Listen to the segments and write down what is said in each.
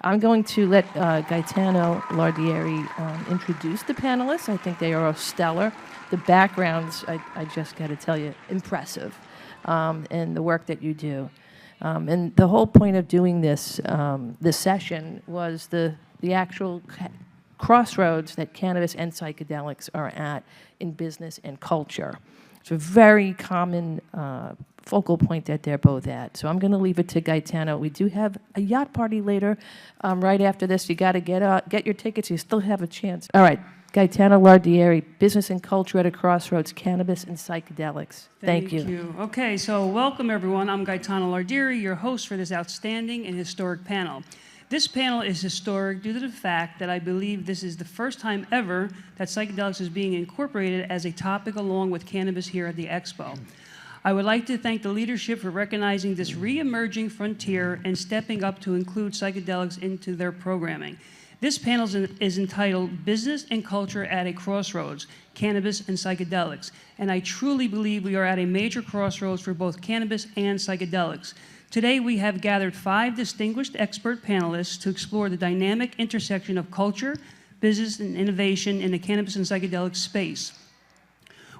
I'm going to let Gaetano Lardieri introduce the panelists. I think they are all stellar. The backgrounds, I just got to tell you, impressive, and the work that you do. And the whole point of doing this session was the actual crossroads that cannabis and psychedelics are at in business and culture. It's a very common focal point that they're both at. So I'm going to leave it to Gaetano. We do have a yacht party later, right after this. You got to get your tickets. You still have a chance. All right, Gaetano Lardieri, Business and Culture at a Crossroads, Cannabis and Psychedelics. Thank you. Okay, so welcome everyone. I'm Gaetano Lardieri, your host for this outstanding and historic panel. This panel is historic due to the fact that I believe this is the first time ever that psychedelics is being incorporated as a topic along with cannabis here at the Expo. I would like to thank the leadership for recognizing this re-emerging frontier and stepping up to include psychedelics into their programming. This panel is entitled Business and Culture at a Crossroads, Cannabis and Psychedelics, and I truly believe we are at a major crossroads for both cannabis and psychedelics. Today we have gathered 5 distinguished expert panelists to explore the dynamic intersection of culture, business, and innovation in the cannabis and psychedelic space.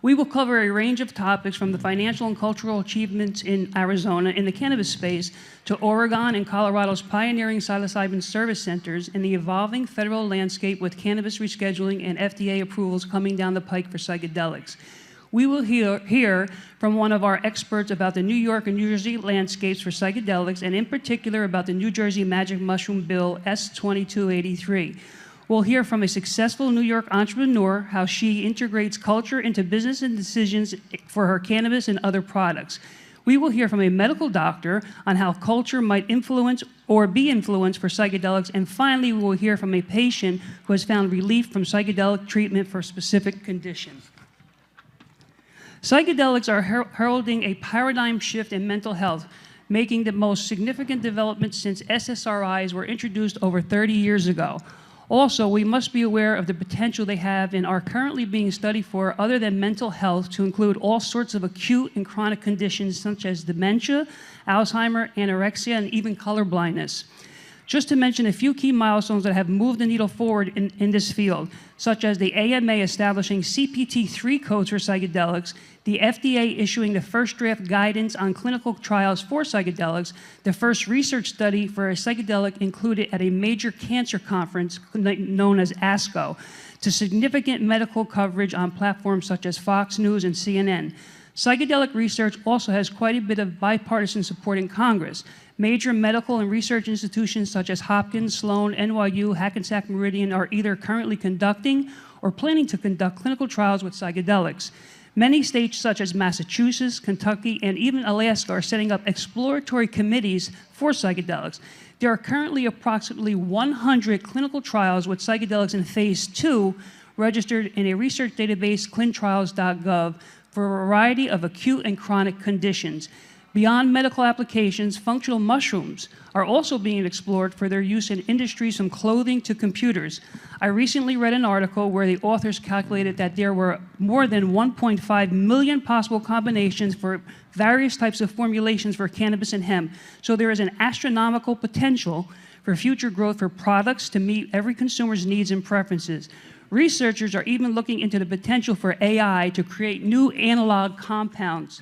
We will cover a range of topics from the financial and cultural achievements in Arizona in the cannabis space to Oregon and Colorado's pioneering psilocybin service centers and the evolving federal landscape with cannabis rescheduling and FDA approvals coming down the pike for psychedelics. We will hear from one of our experts about the New York and New Jersey landscapes for psychedelics, and in particular about the New Jersey Magic Mushroom Bill S2283. We'll hear from a successful New York entrepreneur how she integrates culture into business and decisions for her cannabis and other products. We will hear from a medical doctor on how culture might influence or be influenced for psychedelics. And finally, we will hear from a patient who has found relief from psychedelic treatment for a specific condition. Psychedelics are heralding a paradigm shift in mental health, making the most significant development since SSRIs were introduced over 30 years ago. Also, we must be aware of the potential they have and are currently being studied for other than mental health to include all sorts of acute and chronic conditions such as dementia, Alzheimer, anorexia, and even colorblindness. Just to mention a few key milestones that have moved the needle forward in this field, such as the AMA establishing CPT-3 codes for psychedelics, the FDA issuing the first draft guidance on clinical trials for psychedelics, the first research study for a psychedelic included at a major cancer conference known as ASCO, to significant medical coverage on platforms such as Fox News and CNN. Psychedelic research also has quite a bit of bipartisan support in Congress. Major medical and research institutions such as Hopkins, Sloan, NYU, Hackensack Meridian are either currently conducting or planning to conduct clinical trials with psychedelics. Many states such as Massachusetts, Kentucky, and even Alaska are setting up exploratory committees for psychedelics. There are currently approximately 100 clinical trials with psychedelics in phase 2 registered in a research database, clinicaltrials.gov, for a variety of acute and chronic conditions. Beyond medical applications, functional mushrooms are also being explored for their use in industries from clothing to computers. I recently read an article where the authors calculated that there were more than 1.5 million possible combinations for various types of formulations for cannabis and hemp. So there is an astronomical potential for future growth for products to meet every consumer's needs and preferences. Researchers are even looking into the potential for AI to create new analog compounds,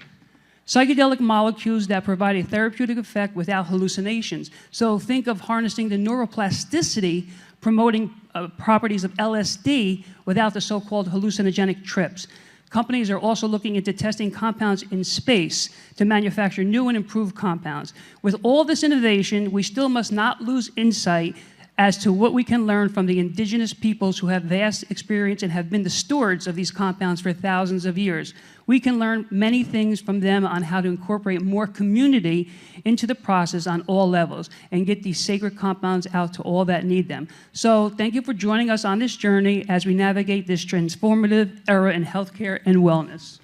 psychedelic molecules that provide a therapeutic effect without hallucinations. So think of harnessing the neuroplasticity, promoting properties of LSD without the so-called hallucinogenic trips. Companies are also looking into testing compounds in space to manufacture new and improved compounds. With all this innovation, we still must not lose insight as to what we can learn from the indigenous peoples who have vast experience and have been the stewards of these compounds for thousands of years. We can learn many things from them on how to incorporate more community into the process on all levels and get these sacred compounds out to all that need them. So thank you for joining us on this journey as we navigate this transformative era in healthcare and wellness.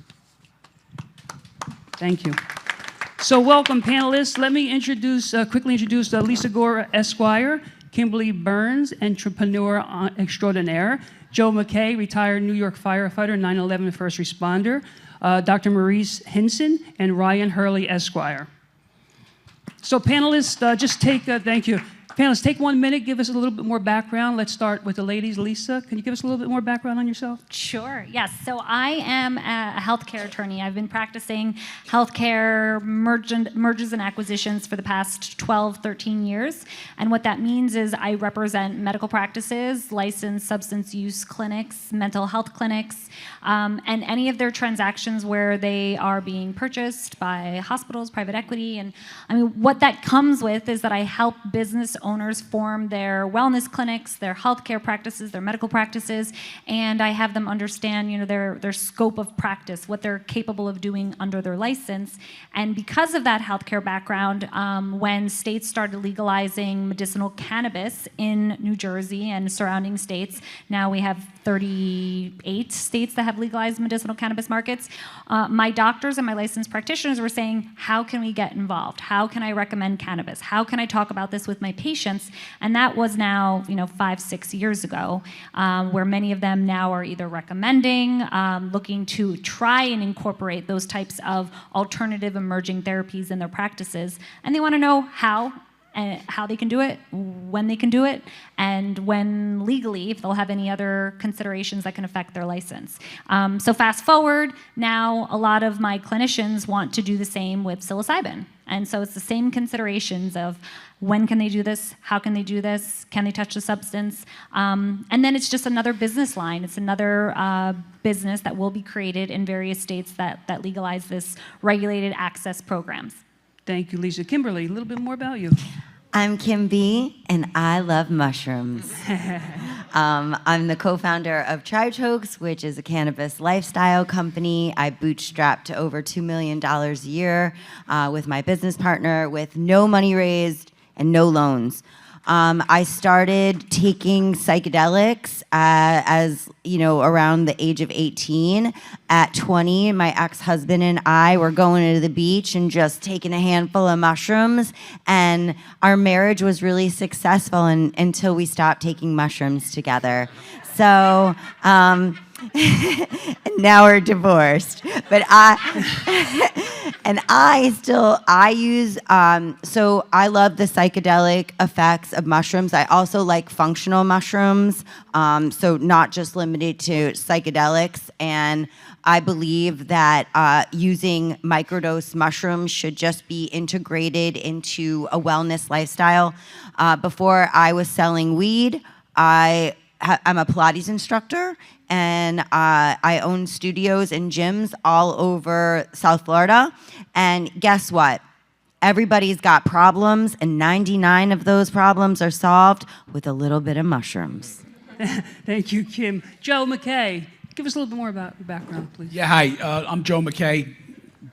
Thank you. So welcome, panelists. Let me quickly introduce Lisa Gore, Esquire, Kimberly Burns, entrepreneur extraordinaire, Joe McKay, retired New York firefighter, 9/11 first responder, Dr. Maurice Hinson, and Ryan Hurley, Esquire. So panelists, thank you. Panelists, take 1 minute, give us a little bit more background. Let's start with the ladies. Lisa, can you give us a little bit more background on yourself? Sure, yes. So I am a healthcare attorney. I've been practicing healthcare mergers and acquisitions for the past 12, 13 years. And what that means is I represent medical practices, licensed substance use clinics, mental health clinics, and any of their transactions where they are being purchased by hospitals, private equity. And I mean, what that comes with is that I help business owners form their wellness clinics, their healthcare practices, their medical practices, and I have them understand, their scope of practice, what they're capable of doing under their license. And because of that healthcare background, when states started legalizing medicinal cannabis in New Jersey and surrounding states, now we have 38 states that have legalized medicinal cannabis markets. My doctors and my licensed practitioners were saying, how can we get involved? How can I recommend cannabis? How can I talk about this with my patients? And that was now, 5, 6 years ago, where many of them now are either recommending, looking to try and incorporate those types of alternative emerging therapies in their practices. And they want to know how they can do it, when they can do it, and when legally, if they'll have any other considerations that can affect their license. So fast forward, now a lot of my clinicians want to do the same with psilocybin. And so it's the same considerations of when can they do this, how can they do this, can they touch the substance, and then it's just another business line. It's another business that will be created in various states that legalize this regulated access programs. Thank you, Lisa. Kimberly, a little bit more about you. I'm Kim B, and I love mushrooms. I'm the co-founder of Trichokes, which is a cannabis lifestyle company. I bootstrapped to over $2 million a year with my business partner with no money raised and no loans. I started taking psychedelics as, around the age of 18. At 20, my ex-husband and I were going to the beach and just taking a handful of mushrooms. And our marriage was really successful until we stopped taking mushrooms together. So, and now we're divorced. But I use, so I love the psychedelic effects of mushrooms. I also like functional mushrooms, so not just limited to psychedelics. And I believe that using microdose mushrooms should just be integrated into a wellness lifestyle. Before I was selling weed, I'm a Pilates instructor, and I own studios and gyms all over South Florida. And guess what? Everybody's got problems, and 99 of those problems are solved with a little bit of mushrooms. Thank you, Kim. Joe McKay, give us a little bit more about your background, please. Yeah, hi. I'm Joe McKay,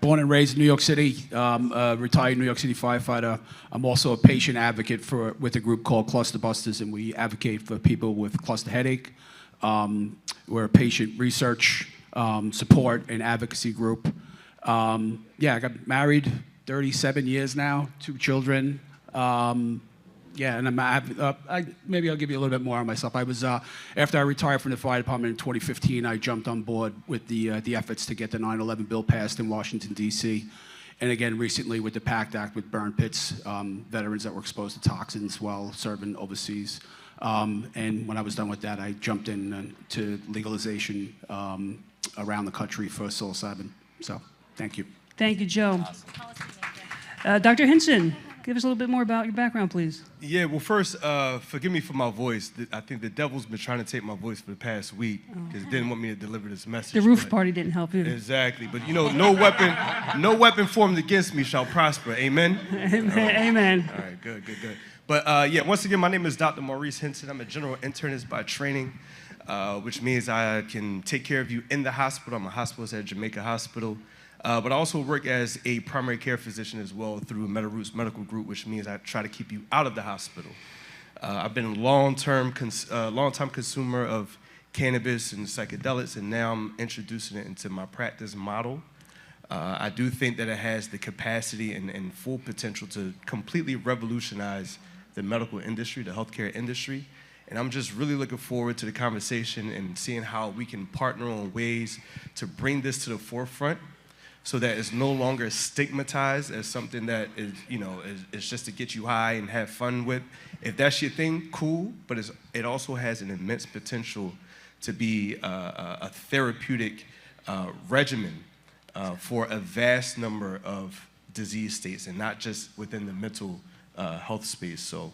born and raised in New York City, retired New York City firefighter. I'm also a patient advocate with a group called Cluster Busters, and we advocate for people with cluster headache. We're a patient research, support, and advocacy group. I got married 37 years now, 2 children. And maybe I'll give you a little bit more on myself. I was after I retired from the fire department in 2015, I jumped on board with the efforts to get the 9/11 bill passed in Washington, D.C. And again, recently with the PACT Act with burn pits, veterans that were exposed to toxins while serving overseas. And when I was done with that, I jumped in to legalization around the country for psilocybin. So, thank you. Thank you, Joe. Dr. Hinson, give us a little bit more about your background, please. Yeah, well, first, forgive me for my voice. I think the devil's been trying to take my voice for the past week because it didn't want me to deliver this message. The roof party didn't help either. Exactly, but no weapon formed against me shall prosper. Amen? Amen. All right, good. But once again, my name is Dr. Maurice Hinson. I'm a general internist by training, which means I can take care of you in the hospital. I'm a hospitalist at Jamaica Hospital. But I also work as a primary care physician as well through Meta Roots Medical Group, which means I try to keep you out of the hospital. I've been a long-time consumer of cannabis and psychedelics, and now I'm introducing it into my practice model. I do think that it has the capacity and full potential to completely revolutionize the medical industry, the healthcare industry. And I'm just really looking forward to the conversation and seeing how we can partner on ways to bring this to the forefront so that it's no longer stigmatized as something that is, is just to get you high and have fun with. If that's your thing, cool, but it also has an immense potential to be a therapeutic regimen for a vast number of disease states, and not just within the mental health space. So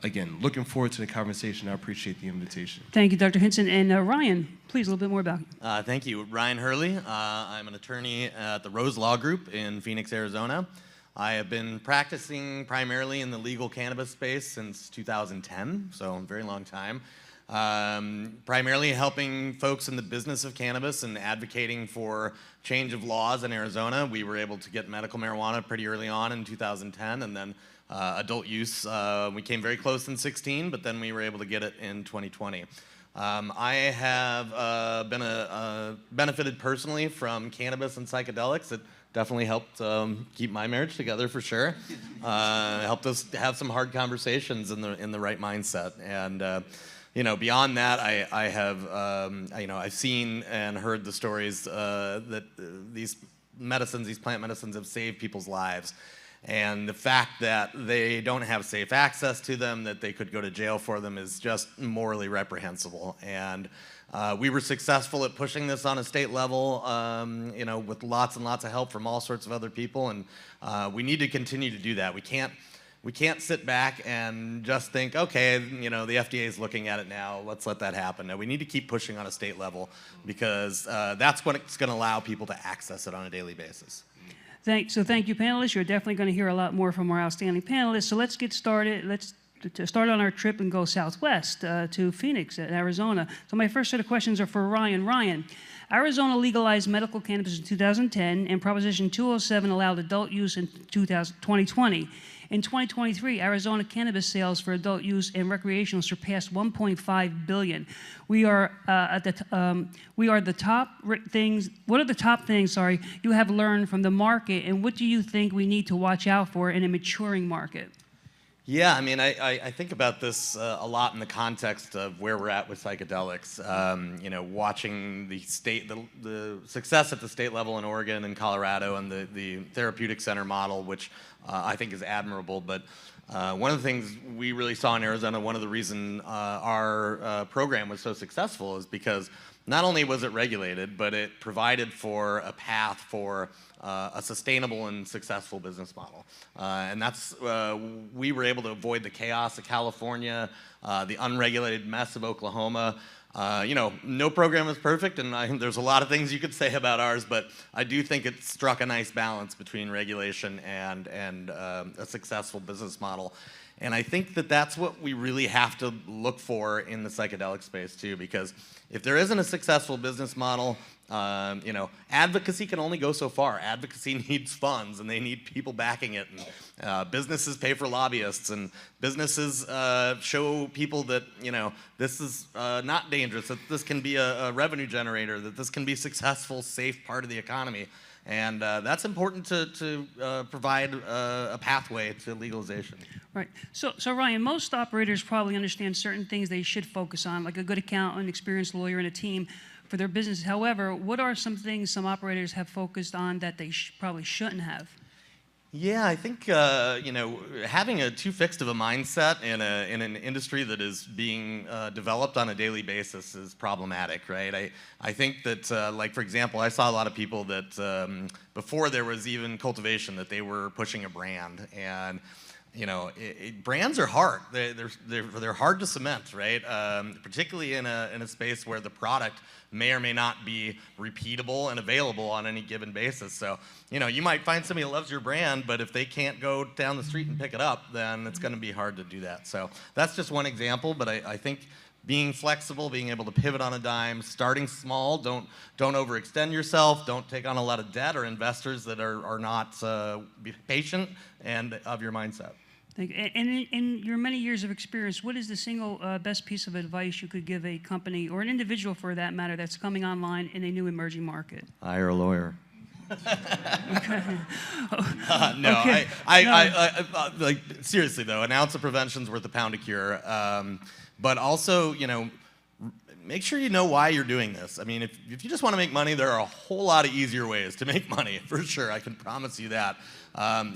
again, looking forward to the conversation. I appreciate the invitation. Thank you, Dr. Hinson. And Ryan, please, a little bit more about you. Thank you. Ryan Hurley. I'm an attorney at the Rose Law Group in Phoenix, Arizona. I have been practicing primarily in the legal cannabis space since 2010, so a very long time. Primarily helping folks in the business of cannabis and advocating for change of laws in Arizona. We were able to get medical marijuana pretty early on in 2010, and then adult use, we came very close in 16, but then we were able to get it in 2020. I have benefited personally from cannabis and psychedelics. It definitely helped keep my marriage together for sure. Helped us have some hard conversations in the right mindset. And beyond that, I have I've seen and heard the stories that these plant medicines have saved people's lives. And the fact that they don't have safe access to them, that they could go to jail for them, is just morally reprehensible. And we were successful at pushing this on a state level, with lots and lots of help from all sorts of other people. And we need to continue to do that. We can't sit back and just think, okay, the FDA is looking at it now, let's let that happen. No, we need to keep pushing on a state level, because that's what's going to allow people to access it on a daily basis. So thank you, panelists. You're definitely going to hear a lot more from our outstanding panelists. So let's get started. Let's start on our trip and go southwest to Phoenix, Arizona. So my first set of questions are for Ryan. Ryan, Arizona legalized medical cannabis in 2010, and Proposition 207 allowed adult use in 2020. In 2023, Arizona cannabis sales for adult use and recreational surpassed 1.5 billion. What are the top things you have learned from the market, and what do you think we need to watch out for in a maturing market? Yeah, I think about this a lot in the context of where we're at with psychedelics. Watching the success at the state level in Oregon and Colorado, and the therapeutic center model, which I think is admirable. But one of the things we really saw in Arizona, one of the reasons our program was so successful, is because not only was it regulated, but it provided for a path for a sustainable and successful business model. And that's, we were able to avoid the chaos of California, the unregulated mess of Oklahoma. No program is perfect, and there's a lot of things you could say about ours, but I do think it struck a nice balance between regulation and a successful business model. And I think that that's what we really have to look for in the psychedelic space too, because if there isn't a successful business model, advocacy can only go so far. Advocacy needs funds, and they need people backing it. And businesses pay for lobbyists, and businesses show people that this is not dangerous, that this can be a revenue generator, that this can be a successful, safe part of the economy. And that's important to provide a pathway to legalization. Right. So Ryan, most operators probably understand certain things they should focus on, like a good accountant, experienced lawyer, and a team for their business. However, what are some things some operators have focused on that they probably shouldn't have? Yeah, I think having too fixed of a mindset in an industry that is being developed on a daily basis is problematic, right? I think that, for example, I saw a lot of people that before there was even cultivation, that they were pushing a brand, and brands are hard. They're hard to cement, right? Particularly in a space where the product may or may not be repeatable and available on any given basis. So, you might find somebody who loves your brand, but if they can't go down the street and pick it up, then it's going to be hard to do that. So that's just one example, but I think being flexible, being able to pivot on a dime, starting small, don't overextend yourself, don't take on a lot of debt or investors that are not patient and of your mindset. Thank you. And in your many years of experience, what is the single best piece of advice you could give a company, or an individual for that matter, that's coming online in a new emerging market? Hire a lawyer. No, Okay. Like seriously though, an ounce of prevention's worth a pound of cure. But also, make sure you know why you're doing this. I mean, if you just want to make money, there are a whole lot of easier ways to make money, for sure. I can promise you that.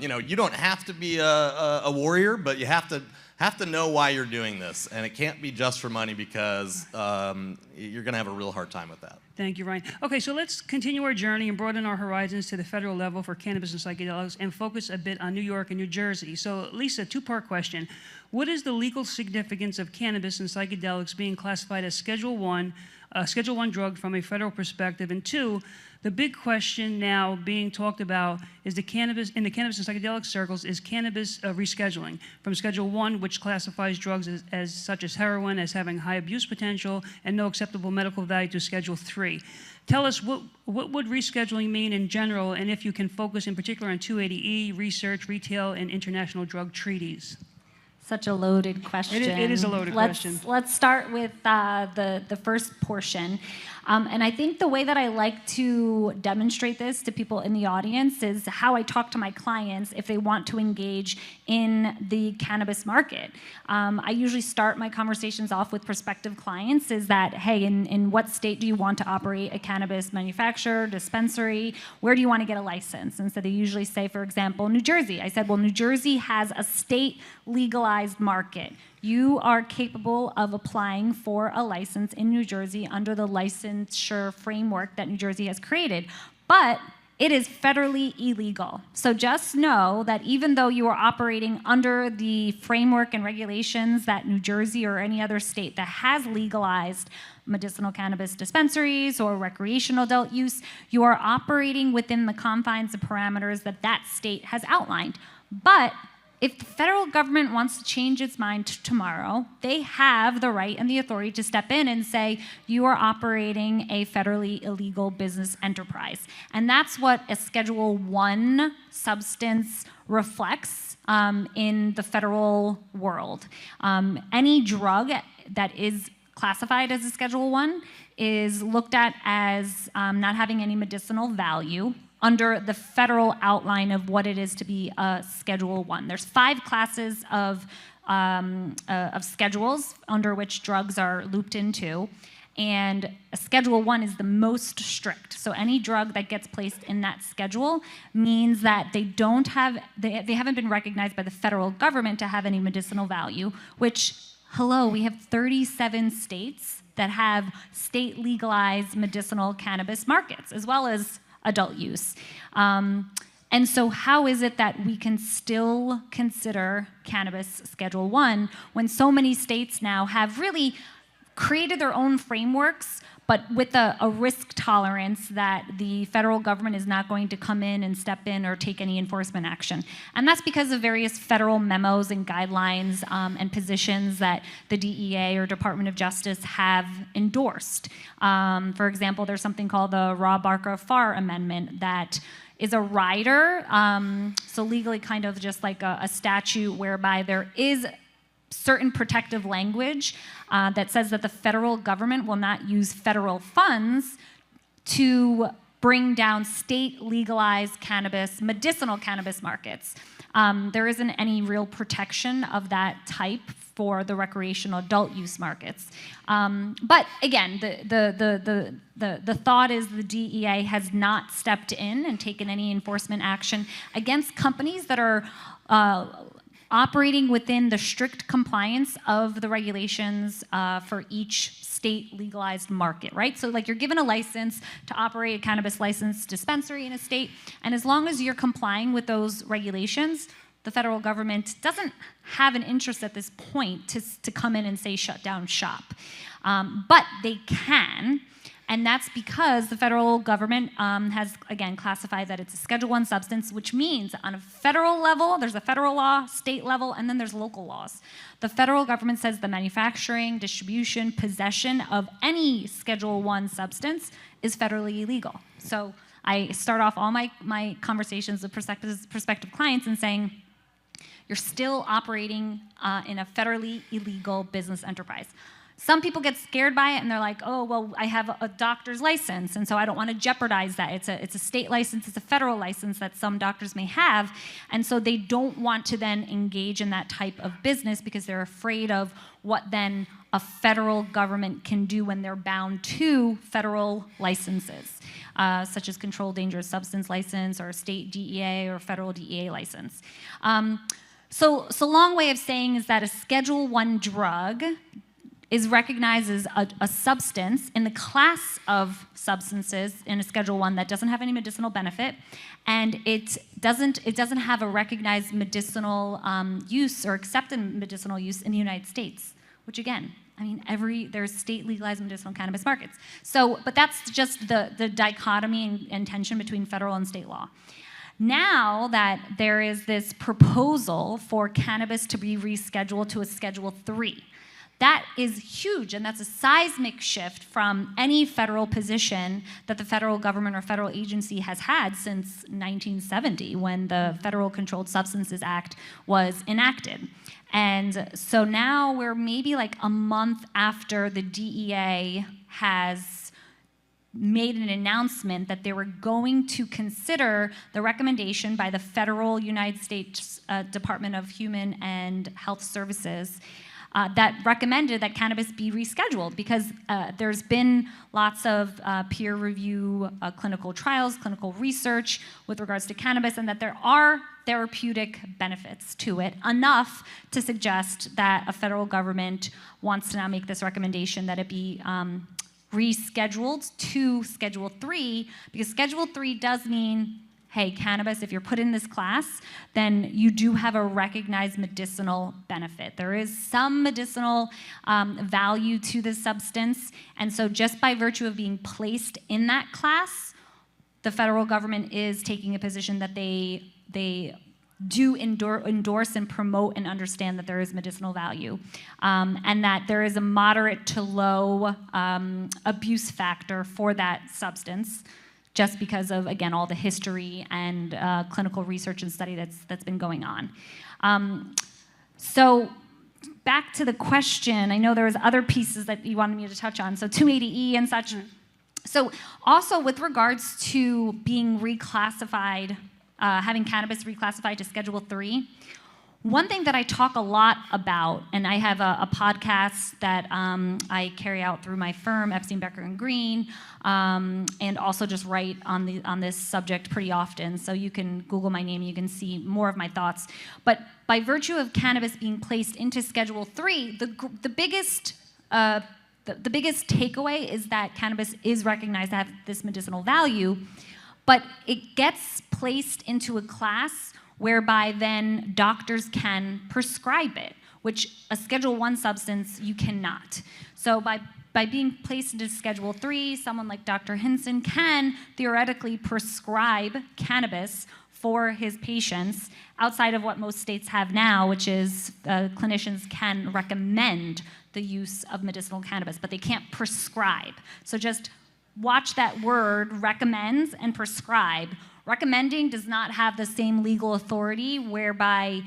You don't have to be a warrior, but you have to know why you're doing this, and it can't be just for money because you're going to have a real hard time with that. Thank you, Ryan. Okay, so let's continue our journey and broaden our horizons to the federal level for cannabis and psychedelics and focus a bit on New York and New Jersey. So, Lisa, two-part question. What is the legal significance of cannabis and psychedelics being classified as Schedule I drug from a federal perspective? And two, the big question now being talked about is in the cannabis and psychedelic circles, is cannabis rescheduling from Schedule I, which classifies drugs as such as heroin as having high abuse potential and no acceptable medical value, to Schedule III. Tell us what would rescheduling mean in general, and if you can focus in particular on 280E, research, retail, and international drug treaties. Such a loaded question. It is a loaded question. Let's start with the first portion. And I think the way that I like to demonstrate this to people in the audience is how I talk to my clients if they want to engage in the cannabis market. I usually start my conversations off with prospective clients is that, hey, in what state do you want to operate a cannabis manufacturer, dispensary? Where do you want to get a license? And so they usually say, for example, New Jersey. I said, well, New Jersey has a state legalized market. You are capable of applying for a license in New Jersey under the licensure framework that New Jersey has created. But it is federally illegal. So just know that even though you are operating under the framework and regulations that New Jersey or any other state that has legalized medicinal cannabis dispensaries or recreational adult use, you are operating within the confines and parameters that that state has outlined. But if the federal government wants to change its mind tomorrow, they have the right and the authority to step in and say, you are operating a federally illegal business enterprise. And that's what a Schedule I substance reflects in the federal world. Any drug that is classified as a Schedule I is looked at as not having any medicinal value under the federal outline of what it is to be a Schedule I. There's 5 classes of schedules under which drugs are looped into, and a Schedule I is the most strict. So any drug that gets placed in that schedule means that they haven't been recognized by the federal government to have any medicinal value, which, hello, we have 37 states that have state legalized medicinal cannabis markets, as well as adult use. And so how is it that we can still consider cannabis Schedule I when so many states now have really created their own frameworks, but with a risk tolerance that the federal government is not going to come in and step in or take any enforcement action? And that's because of various federal memos and guidelines and positions that the DEA or Department of Justice have endorsed. For example, there's something called the Raw-Barker-Farr Amendment that is a rider, so legally kind of just like a statute whereby there is certain protective language that says that the federal government will not use federal funds to bring down state legalized cannabis, medicinal cannabis markets. There isn't any real protection of that type for the recreational adult use markets. But again, the thought is the DEA has not stepped in and taken any enforcement action against companies that are operating within the strict compliance of the regulations for each state legalized market, right? So like you're given a license to operate a cannabis licensed dispensary in a state, and as long as you're complying with those regulations, the federal government doesn't have an interest at this point to come in and say shut down shop. But they can, and that's because the federal government has, again, classified that it's a Schedule I substance, which means on a federal level, there's a federal law, state level, and then there's local laws. The federal government says the manufacturing, distribution, possession of any Schedule I substance is federally illegal. So I start off all my conversations with prospective clients and saying, you're still operating in a federally illegal business enterprise. Some people get scared by it and they're like, oh, well, I have a doctor's license, and so I don't want to jeopardize that. It's a state license, it's a federal license that some doctors may have, and so they don't want to then engage in that type of business because they're afraid of what then a federal government can do when they're bound to federal licenses, such as controlled dangerous substance license or state DEA or federal DEA license. So long way of saying is that a Schedule I drug is recognized as a substance in the class of substances in a Schedule I that doesn't have any medicinal benefit, and it doesn't have a recognized medicinal use or accepted medicinal use in the United States, which again, I mean, there's state legalized medicinal cannabis markets. But that's just the dichotomy and tension between federal and state law. Now that there is this proposal for cannabis to be rescheduled to a Schedule III, that is huge, and that's a seismic shift from any federal position that the federal government or federal agency has had since 1970, when the Federal Controlled Substances Act was enacted. And so now we're maybe like a month after the DEA has made an announcement that they were going to consider the recommendation by the federal United States Department of Human and Health Services that recommended that cannabis be rescheduled, because there's been lots of peer review clinical trials, clinical research with regards to cannabis, and that there are therapeutic benefits to it, enough to suggest that a federal government wants to now make this recommendation that it be rescheduled to Schedule III, because Schedule III does mean, hey, cannabis, if you're put in this class, then you do have a recognized medicinal benefit. There is some medicinal value to this substance, and so just by virtue of being placed in that class, the federal government is taking a position that they do endorse and promote and understand that there is medicinal value, and that there is a moderate to low abuse factor for that substance, just because of, again, all the history and clinical research and study that's been going on. So back to the question, I know there was other pieces that you wanted me to touch on, so 280E and such. So also with regards to being reclassified, having cannabis reclassified to Schedule III, one thing that I talk a lot about, and I have a podcast that I carry out through my firm, Epstein, Becker & Green, and also just write on this subject pretty often. So you can Google my name, you can see more of my thoughts. But by virtue of cannabis being placed into Schedule III, the biggest takeaway is that cannabis is recognized to have this medicinal value, but it gets placed into a class whereby then doctors can prescribe it, which a Schedule I substance you cannot. So by being placed into Schedule III, someone like Dr. Hinson can theoretically prescribe cannabis for his patients outside of what most states have now, which is clinicians can recommend the use of medicinal cannabis, but they can't prescribe. So just watch that word, recommends and prescribe. Recommending does not have the same legal authority whereby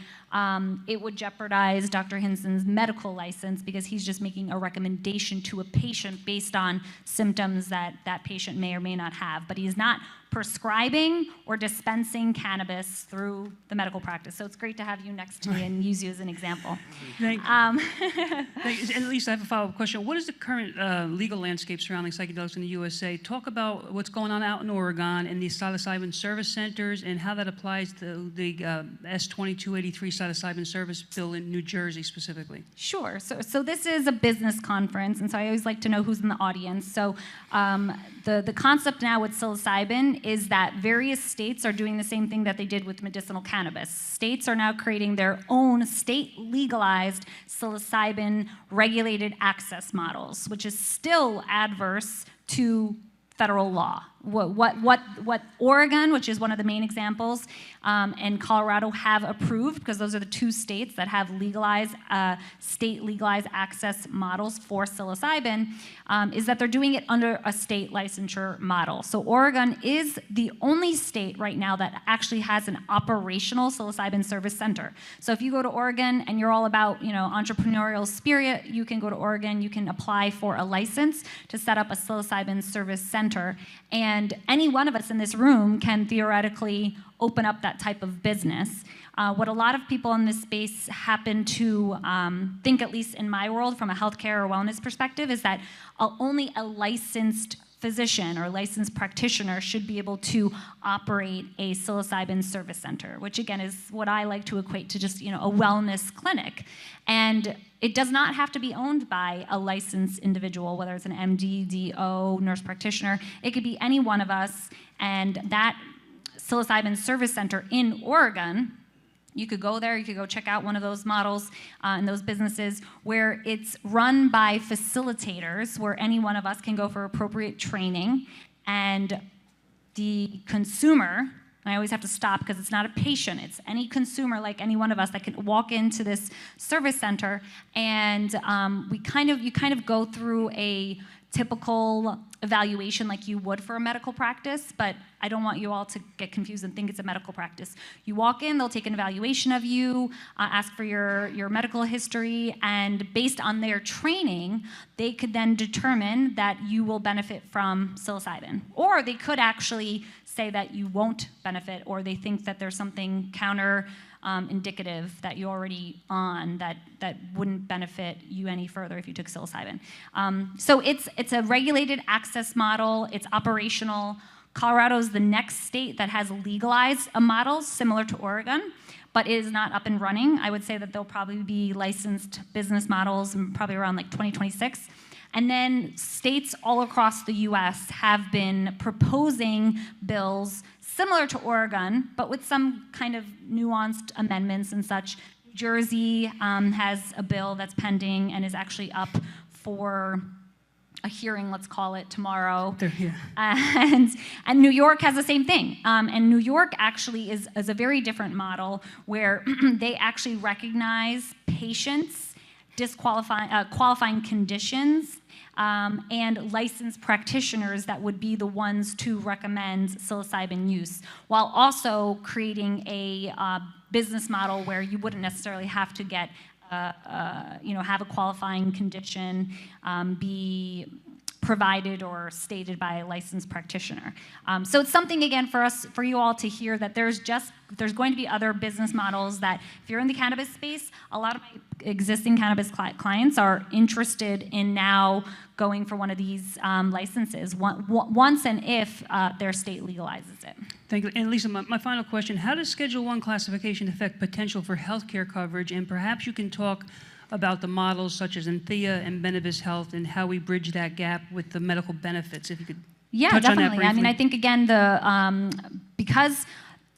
it would jeopardize Dr. Hinson's medical license, because he's just making a recommendation to a patient based on symptoms that that patient may or may not have. But he is not prescribing or dispensing cannabis through the medical practice. So it's great to have you next to me and use you as an example. Thank you. At least I have a follow-up question. What is the current legal landscape surrounding psychedelics in the USA? Talk about what's going on out in Oregon and the psilocybin service centers and how that applies to the S2283 psilocybin service bill in New Jersey specifically. Sure. So this is a business conference, and so I always like to know who's in the audience. So the concept now with psilocybin is that various states are doing the same thing that they did with medicinal cannabis. States are now creating their own state-legalized psilocybin regulated access models, which is still adverse to federal law. What Oregon, which is one of the main examples, and Colorado have approved, because those are the two states that have legalized, state-legalized access models for psilocybin, is that they're doing it under a state licensure model. So Oregon is the only state right now that actually has an operational psilocybin service center. So if you go to Oregon and you're all about, entrepreneurial spirit, you can go to Oregon, you can apply for a license to set up a psilocybin service center. And any one of us in this room can theoretically open up that type of business. What a lot of people in this space happen to think, at least in my world, from a healthcare or wellness perspective, is that only a licensed physician or licensed practitioner should be able to operate a psilocybin service center, which again is what I like to equate to just a wellness clinic. And it does not have to be owned by a licensed individual, whether it's an MD, DO, nurse practitioner. It could be any one of us. And that psilocybin service center in Oregon, you could go there, you could go check out one of those models in those businesses where it's run by facilitators, where any one of us can go for appropriate training, and the consumer, I always have to stop because it's not a patient, it's any consumer like any one of us that can walk into this service center, and you kind of go through a typical evaluation like you would for a medical practice, but I don't want you all to get confused and think it's a medical practice. You walk in, they'll take an evaluation of you, ask for your medical history, and based on their training, they could then determine that you will benefit from psilocybin. Or they could actually say that you won't benefit, or they think that there's something counter indicative that you're already on that wouldn't benefit you any further if you took psilocybin. So it's a regulated access model. It's operational. Colorado is the next state that has legalized a model similar to Oregon, but is not up and running. I would say that there'll probably be licensed business models probably around like 2026. And then states all across the US have been proposing bills similar to Oregon, but with some kind of nuanced amendments and such. New Jersey has a bill that's pending and is actually up for a hearing, let's call it, tomorrow. They're here. And New York has the same thing. And New York actually is a very different model where they actually recognize patients, qualifying conditions, and licensed practitioners that would be the ones to recommend psilocybin use, while also creating a business model where you wouldn't necessarily have to get, have a qualifying condition be provided or stated by a licensed practitioner. So it's something, again, for you all to hear that there's going to be other business models that, if you're in the cannabis space, a lot of my existing cannabis clients are interested in now going for one of these licenses once and if their state legalizes it. Thank you. And Lisa, my final question, how does Schedule I classification affect potential for healthcare coverage? And perhaps you can talk about the models such as Anthea and Cannabis Health and how we bridge that gap with the medical benefits, if you could touch on that briefly. I mean, I think, again, because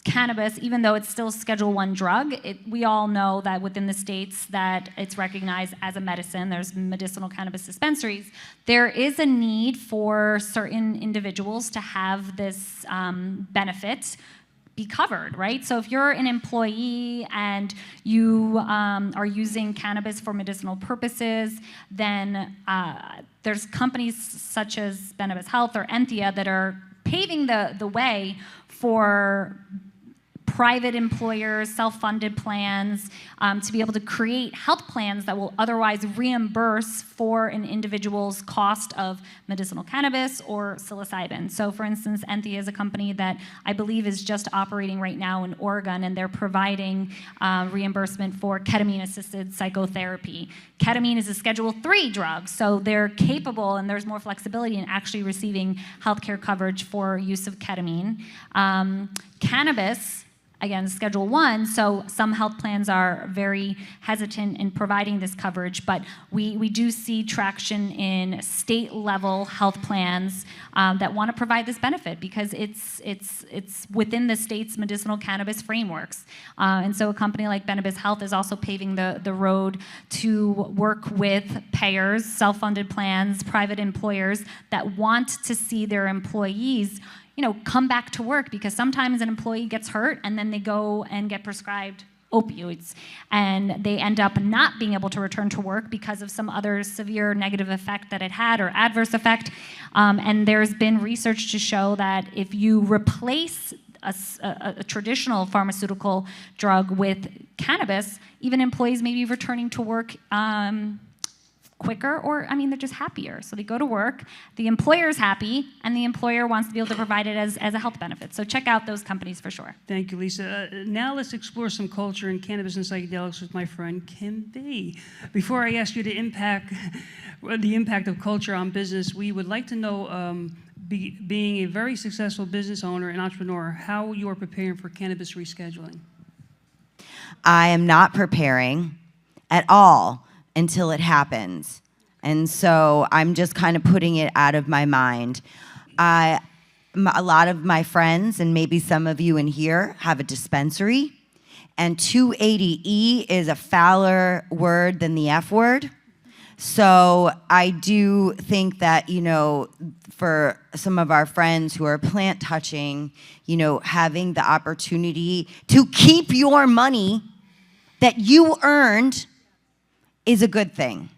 cannabis, even though it's still Schedule I drug, we all know that within the states that it's recognized as a medicine. There's medicinal cannabis dispensaries. There is a need for certain individuals to have this benefit be covered, right? So if you're an employee and you are using cannabis for medicinal purposes, then there's companies such as Cannabis Health or Anthea that are paving the way for private employers, self-funded plans, to be able to create health plans that will otherwise reimburse for an individual's cost of medicinal cannabis or psilocybin. So for instance, Anthea is a company that I believe is just operating right now in Oregon, and they're providing reimbursement for ketamine-assisted psychotherapy. Ketamine is a Schedule III drug, so they're capable, and there's more flexibility in actually receiving healthcare coverage for use of ketamine. Cannabis, again, Schedule I, so some health plans are very hesitant in providing this coverage, but we do see traction in state-level health plans that want to provide this benefit because it's within the state's medicinal cannabis frameworks. And so a company like Cannabis Health is also paving the road to work with payers, self-funded plans, private employers that want to see their employees come back to work, because sometimes an employee gets hurt and then they go and get prescribed opioids and they end up not being able to return to work because of some other severe negative effect that it had or adverse effect. And there's been research to show that if you replace a traditional pharmaceutical drug with cannabis, even employees may be returning to work quicker, or I mean, they're just happier. So they go to work, the employer's happy, and the employer wants to be able to provide it as a health benefit. So check out those companies for sure. Thank you, Lisa. Now let's explore some culture in cannabis and psychedelics with my friend Kim B. Before I ask you the impact of culture on business, we would like to know, being a very successful business owner and entrepreneur, how you are preparing for cannabis rescheduling. I am not preparing at all until it happens. And so I'm just kind of putting it out of my mind. A lot of my friends, and maybe some of you in here, have a dispensary, and 280E is a fouler word than the F word. So I do think that, you know, for some of our friends who are plant touching, you know, having the opportunity to keep your money that you earned is a good thing.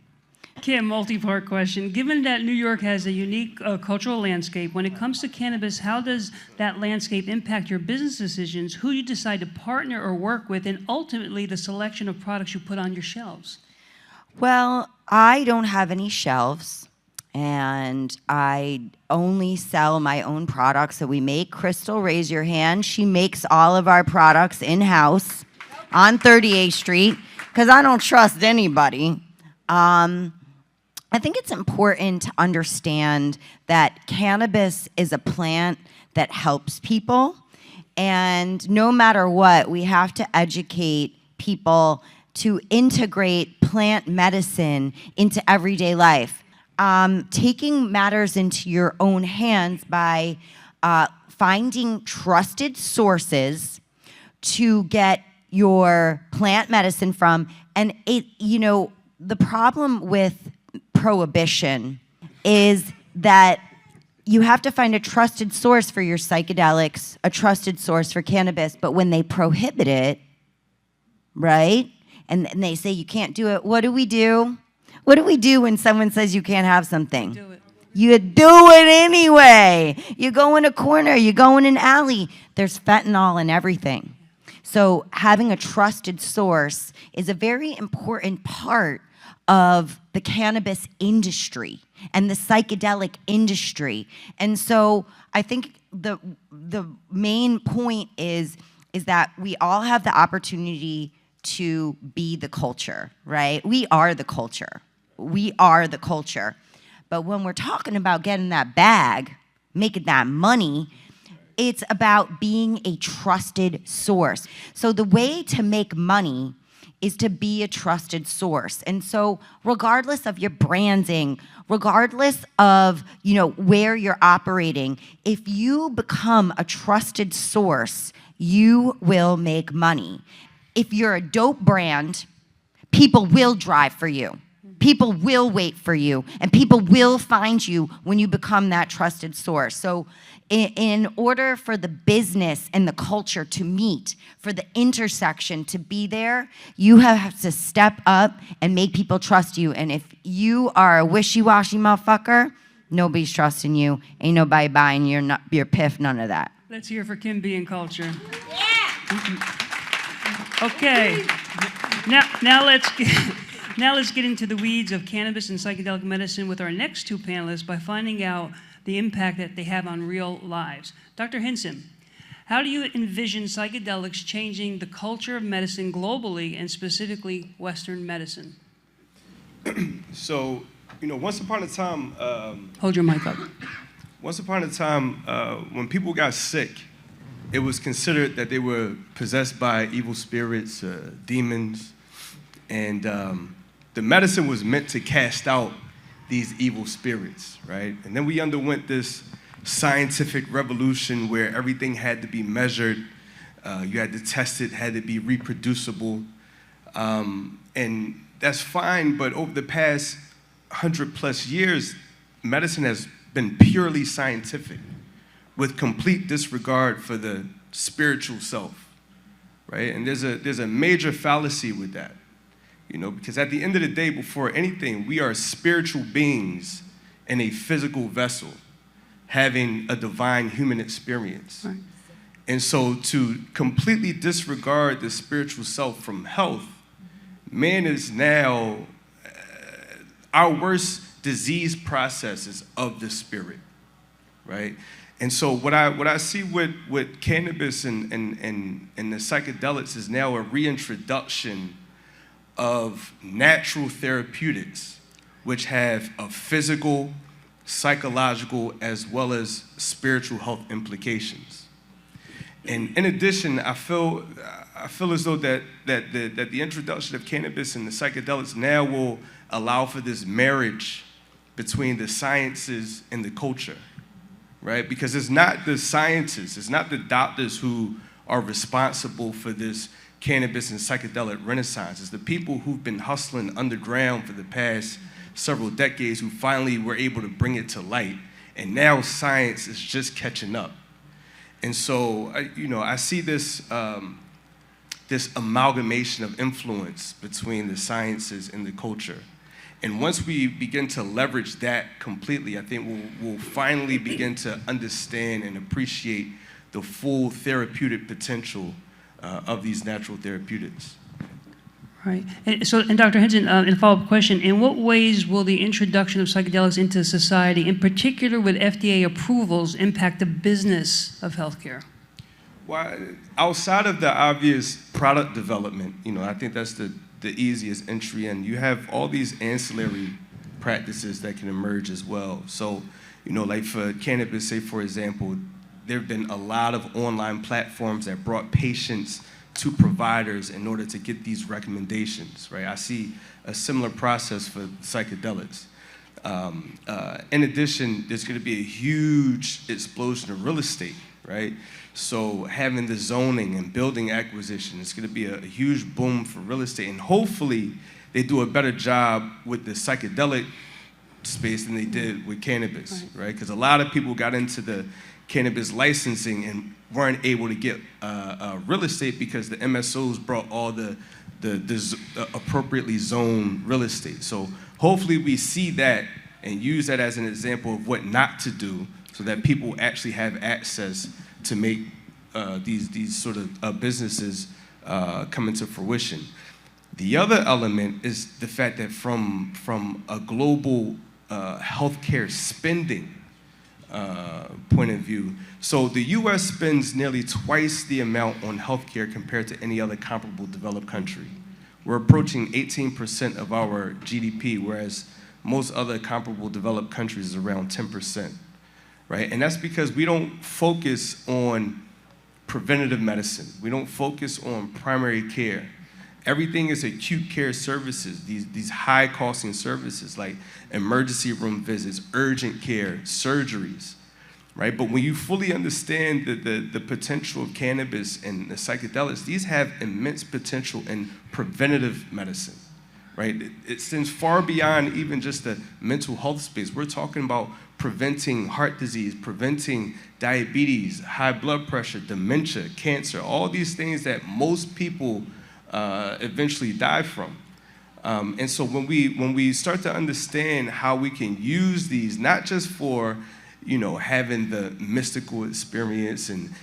Kim, multi-part question. Given that New York has a unique cultural landscape, when it comes to cannabis, how does that landscape impact your business decisions, who you decide to partner or work with, and ultimately the selection of products you put on your shelves? Well, I don't have any shelves, and I only sell my own products that we make. Crystal, raise your hand. She makes all of our products in-house on 38th Street, because I don't trust anybody. I think it's important to understand that cannabis is a plant that helps people, and no matter what, we have to educate people to integrate plant medicine into everyday life. Taking matters into your own hands by finding trusted sources to get your plant medicine from. And it, you know, the problem with prohibition is that you have to find a trusted source for your psychedelics, a trusted source for cannabis, but when they prohibit it, right? And they say you can't do it, what do we do? What do we do when someone says you can't have something? Do it. You do it anyway. You go in a corner, you go in an alley. There's fentanyl in everything. So having a trusted source is a very important part of the cannabis industry and the psychedelic industry. And so I think the main point is that we all have the opportunity to be the culture, right? We are the culture. We are the culture. But when we're talking about getting that bag, making that money, it's about being a trusted source. So the way to make money is to be a trusted source. And so regardless of your branding, regardless of, you know, where you're operating, if you become a trusted source, you will make money. If you're a dope brand, people will drive for you. People will wait for you, and people will find you when you become that trusted source. So in order for the business and the culture to meet, for the intersection to be there, you have to step up and make people trust you. And if you are a wishy-washy motherfucker, nobody's trusting you. Ain't nobody buying your piff, none of that. Let's hear for Kim B in culture. Yeah! Okay, now let's get into the weeds of cannabis and psychedelic medicine with our next two panelists by finding out the impact that they have on real lives. Dr. Hinson, how do you envision psychedelics changing the culture of medicine globally and specifically Western medicine? So, you know, once upon a time... Hold your mic up. Once upon a time, when people got sick, it was considered that they were possessed by evil spirits, demons, and the medicine was meant to cast out these evil spirits, right? And then we underwent this scientific revolution where everything had to be measured, you had to test it, had to be reproducible, and that's fine, but over the past 100+ years, medicine has been purely scientific, with complete disregard for the spiritual self, right? And there's a major fallacy with that, you know, because at the end of the day, before anything, we are spiritual beings in a physical vessel, having a divine human experience. Right. And so to completely disregard the spiritual self from health, man is now our worst disease process is of the spirit, right? And so what I see with cannabis and the psychedelics is now a reintroduction of natural therapeutics, which have a physical, psychological, as well as spiritual health implications. And in addition, I feel as though that the introduction of cannabis and the psychedelics now will allow for this marriage between the sciences and the culture, right? Because it's not the scientists, it's not the doctors who are responsible for this cannabis and psychedelic renaissance. It's the people who've been hustling underground for the past several decades who finally were able to bring it to light. And now science is just catching up. And so, I see this, this amalgamation of influence between the sciences and the culture. And once we begin to leverage that completely, I think we'll finally begin to understand and appreciate the full therapeutic potential of these natural therapeutics. Right. And Dr. Hinson, in a follow-up question, in what ways will the introduction of psychedelics into society, in particular with FDA approvals, impact the business of healthcare? Well, outside of the obvious product development, I think that's the easiest entry in. You have all these ancillary practices that can emerge as well. So, like for cannabis, say for example, there have been a lot of online platforms that brought patients to providers in order to get these recommendations, right? I see a similar process for psychedelics. In addition, there's gonna be a huge explosion of real estate, right? So having the zoning and building acquisition, it's gonna be a huge boom for real estate, and hopefully they do a better job with the psychedelic space than they did with cannabis, right? Because a lot of people got into the cannabis licensing and weren't able to get real estate because the MSOs brought all the appropriately zoned real estate. So hopefully we see that and use that as an example of what not to do so that people actually have access to make these sort of businesses come into fruition. The other element is the fact that from a global healthcare spending point of view. So the US spends nearly twice the amount on healthcare compared to any other comparable developed country. We're approaching 18% of our GDP, whereas most other comparable developed countries is around 10%, right? And that's because we don't focus on preventative medicine. We don't focus on primary care. Everything is acute care services, these high-costing services like emergency room visits, urgent care, surgeries, right? But when you fully understand the potential of cannabis and the psychedelics, these have immense potential in preventative medicine, right? It extends far beyond even just the mental health space. We're talking about preventing heart disease, preventing diabetes, high blood pressure, dementia, cancer, all these things that most people eventually die from. And so when we start to understand how we can use these, not just for, having the mystical experience and,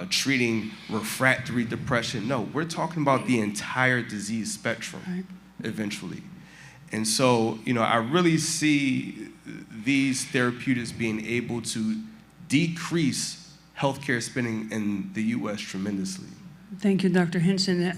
treating refractory depression. No, we're talking about the entire disease spectrum eventually. And so, I really see these therapeutics being able to decrease healthcare spending in the US tremendously. Thank you, Dr. Hinson.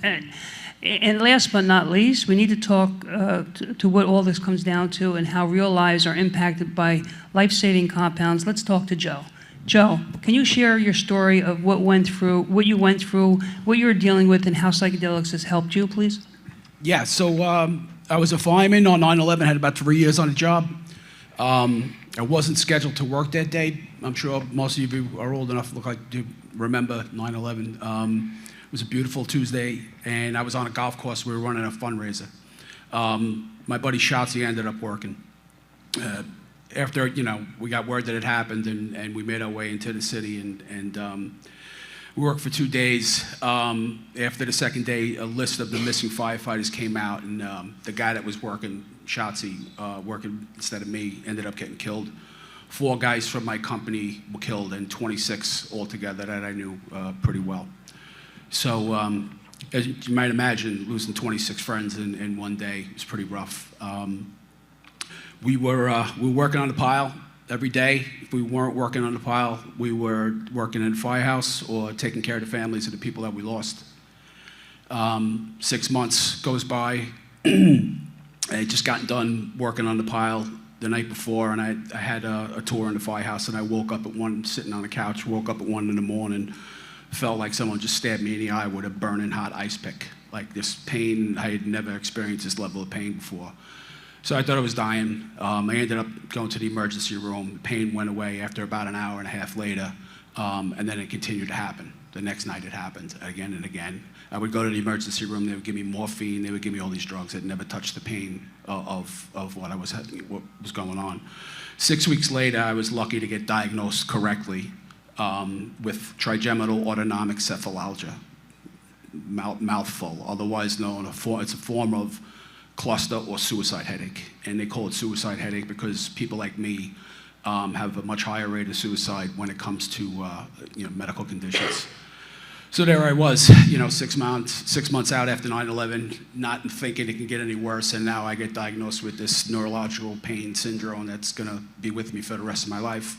And last but not least, we need to talk to what all this comes down to and how real lives are impacted by life-saving compounds. Let's talk to Joe. Joe, can you share your story of what you went through, what you were dealing with, and how psychedelics has helped you, please? Yeah, so I was a fireman on 9/11, had about 3 years on the job. I wasn't scheduled to work that day. I'm sure most of you are old enough to look like to remember 9/11. It was a beautiful Tuesday, and I was on a golf course. We were running a fundraiser. My buddy Schatzy ended up working. After, we got word that it happened, and we made our way into the city, and we worked for 2 days. After the second day, a list of the missing firefighters came out, and the guy that was working, Schatzy, working instead of me, ended up getting killed. 4 guys from my company were killed, and 26 altogether that I knew pretty well. So as you might imagine, losing 26 friends in one day was pretty rough. We were working on the pile every day. If we weren't working on the pile, we were working in the firehouse or taking care of the families of the people that we lost. 6 months goes by. I had just gotten done working on the pile the night before, and I had a tour in the firehouse, and I woke up at 1, sitting on the couch, woke up at 1 in the morning, felt like someone just stabbed me in the eye with a burning hot ice pick. Like this pain, I had never experienced this level of pain before. So I thought I was dying. I ended up going to the emergency room. The pain went away after about an hour and a half later, and then it continued to happen. The next night it happened again and again. I would go to the emergency room, they would give me morphine, they would give me all these drugs that never touched the pain of what was going on. 6 weeks later, I was lucky to get diagnosed correctly with trigeminal autonomic cephalalgia, mouthful, otherwise known, it's a form of cluster or suicide headache. And they call it suicide headache because people like me have a much higher rate of suicide when it comes to medical conditions. So there I was, 6 months out after 9/11, not thinking it can get any worse, and now I get diagnosed with this neurological pain syndrome that's going to be with me for the rest of my life.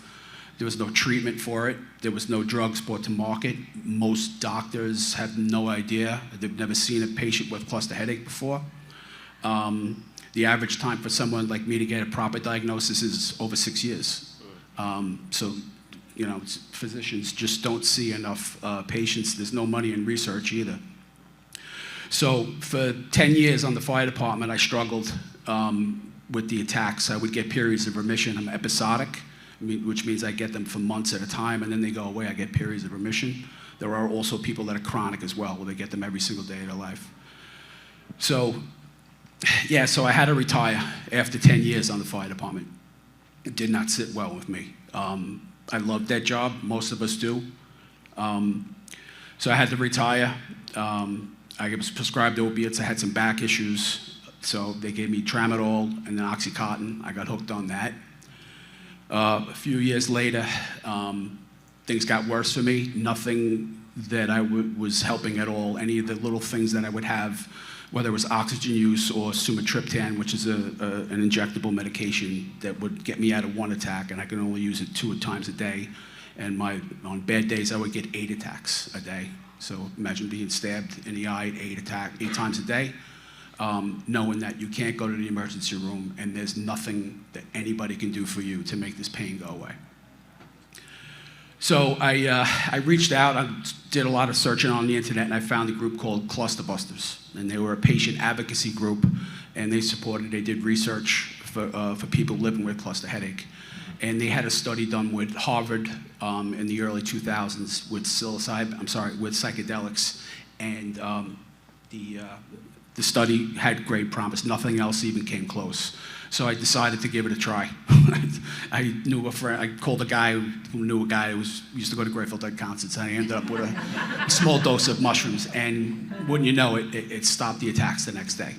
There was no treatment for it. There was no drugs brought to market. Most doctors have no idea. They've never seen a patient with cluster headache before. The average time for someone like me to get a proper diagnosis is over 6 years. Physicians just don't see enough patients. There's no money in research either. So for 10 years on the fire department, I struggled with the attacks. I would get periods of remission. I'm episodic, which means I get them for months at a time, and then they go away. I get periods of remission. There are also people that are chronic as well, where they get them every single day of their life. So I had to retire after 10 years on the fire department. It did not sit well with me. I loved that job. Most of us do. So I had to retire. I was prescribed opiates. I had some back issues. So they gave me tramadol and then Oxycontin. I got hooked on that. A few years later, things got worse for me. Nothing that I was helping at all. Any of the little things that I would have, whether it was oxygen use or sumatriptan, which is an injectable medication that would get me out of one attack, and I could only use it 2 times a day. And on bad days, I would get 8 attacks a day. So imagine being stabbed in the eye 8 times a day, knowing that you can't go to the emergency room and there's nothing that anybody can do for you to make this pain go away. So I reached out, I did a lot of searching on the internet, and I found a group called Cluster Busters. And they were a patient advocacy group, and they did research for people living with cluster headache. And they had a study done with Harvard in the early 2000s with psychedelics. And the study had great promise. Nothing else even came close. So I decided to give it a try. I knew a friend. I called a guy who knew a guy who used to go to Grateful Dead concerts, and I ended up with a small dose of mushrooms. And wouldn't you know it, it stopped the attacks the next day.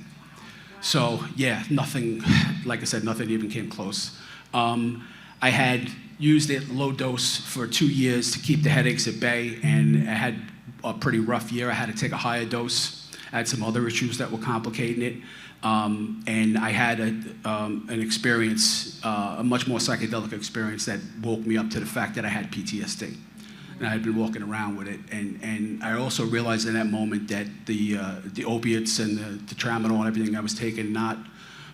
So yeah, nothing. Like I said, nothing even came close. I had used it low dose for 2 years to keep the headaches at bay, and I had a pretty rough year. I had to take a higher dose. I had some other issues that were complicating it. And I had an experience, a much more psychedelic experience that woke me up to the fact that I had PTSD. And I had been walking around with it. And I also realized in that moment that the opiates and the tramadol and everything I was taking, not